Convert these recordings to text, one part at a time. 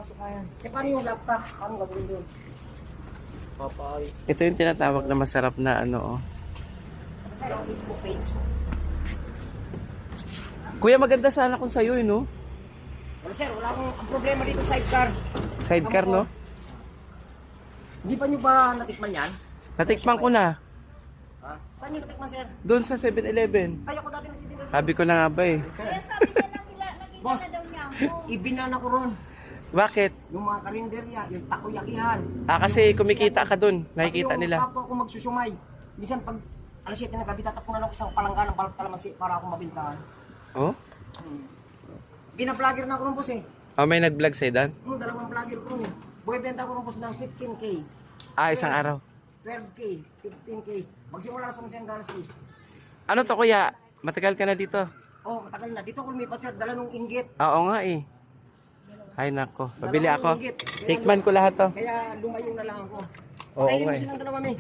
Pasok na yan. Eh, paano yung laptop? Paano gagawin doon? Papay. Ito yung tinatawag na masarap na ano, oh. Yung Facebook page. Kuya, maganda sana kung sa'yo, no? Wala sir, wala akong ang problema dito sidecar. Sidecar, no? Hindi pa nyo ba natikman yan? Natikman ko na. Ha? Saan nyo natikman sir? Doon sa 7-Eleven. Ay, ako dati nagtitinda. Sabi ko na nga ba eh. Kaya sabi niya nakita Boss, na daw niya ako. Ibinan ako ron. Bakit? Yung mga karinderya, yung takoyakihan. Kasi kumikita ka doon. Nakikita Pati nila. yung kapwa ko magsusumay. Minsan pag alas 7 ng gabi, tatapunan ako isang palangga ng balat kalamansi para ako mabintahan. Oh? Bina-vlogger na ako ron boss eh. Oh, may nag-vlog sa'yo doon? Dalawang vlogger ko ron eh. Buwebenta ko ron boss ng 15K. Isang araw. 12K, 15K. Magsimula na sa umasin hanggang alas 6. Ano to, kuya? Matagal ka na dito? Oh, matagal na. Dito ako lumipat sir, dala nung inggit. Oo nga eh. Ay nako, pabili Dala ako. nung inggit. Tikman ko lahat to. Kaya lumayo na lang ako. Oo Patayin nga mo eh. silang dalawa, may.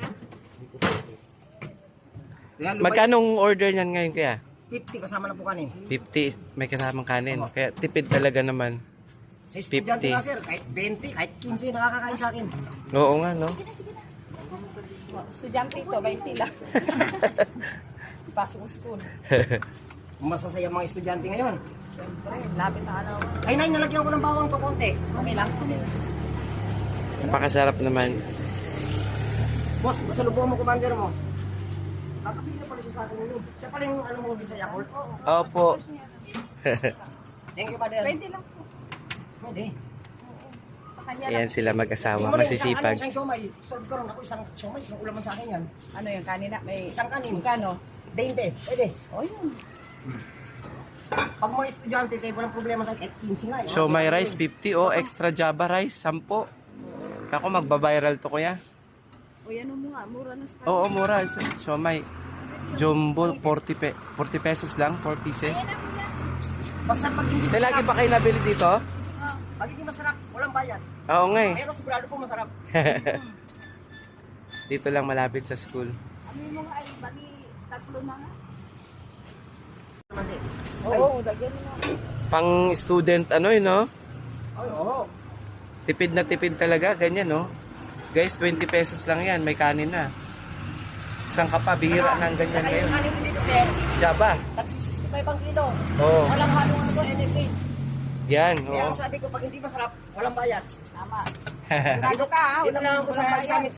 Kaya lumayo. Magkanong order niyan ngayon kaya? 50 kasama na po kanin. 50, may kasamang kanin. Kaya tipid talaga naman. Sa estudyante 50. nga sir, kahit 20, kahit 15 nakakakain sa akin. Oo nga, no? Estudyante ito, 20 lang. Pasok school. Masasaya mga estudyante ngayon. Siyempre, lapit na ano. Ay, nay, nalagyan ko ng bawang to konti. Okay lang. Napakasarap naman. Boss, masalubong mo commander mo. Nakapila pala siya sa akin yun. Siya pala yung ano mo sa Yakult. Opo. Thank you, Father. 20 lang po. Pwede. Sa kanya Ayan lang. sila mag-asawa, Yung masisipag. Isang siomay. Solve ko ron ako isang siomay. Isang ulaman sa akin yan. Ano yung kanina? May Isang kanin. Magkano? 20. Pwede. Oh, yun. Pag mga estudyante, kayo walang problema sa kahit 15 nga. So may rice 50 o extra Java rice 10. Ako magba-viral to kuya. O yan mo nga, mura na sa Oo, mura. So may jumbo 40 pesos lang, 4 pieces. Basta pag hindi Lagi pa kayo nabili dito? pag hindi masarap, walang bayad. Oo nga eh. Pero sigurado po masarap. Dito lang malapit sa school. Ano yung mga ay, bali, tatlo na nga. Kasi, Oo, lagyan mo na. Pang student ano yun, no? oo. Tipid na tipid talaga, ganyan, no? Guys, 20 pesos lang yan, may kanin na. Isang kapa, bihira ng ganyan Saka ngayon. yung kanin dito sir, Java. taxi 65 ang kilo. Oo. Walang halong ano, NFA. Yan, Kaya oo. ang sabi ko, pag hindi masarap, walang bayad. Tama. Dito ka, Dito lang ako sa summit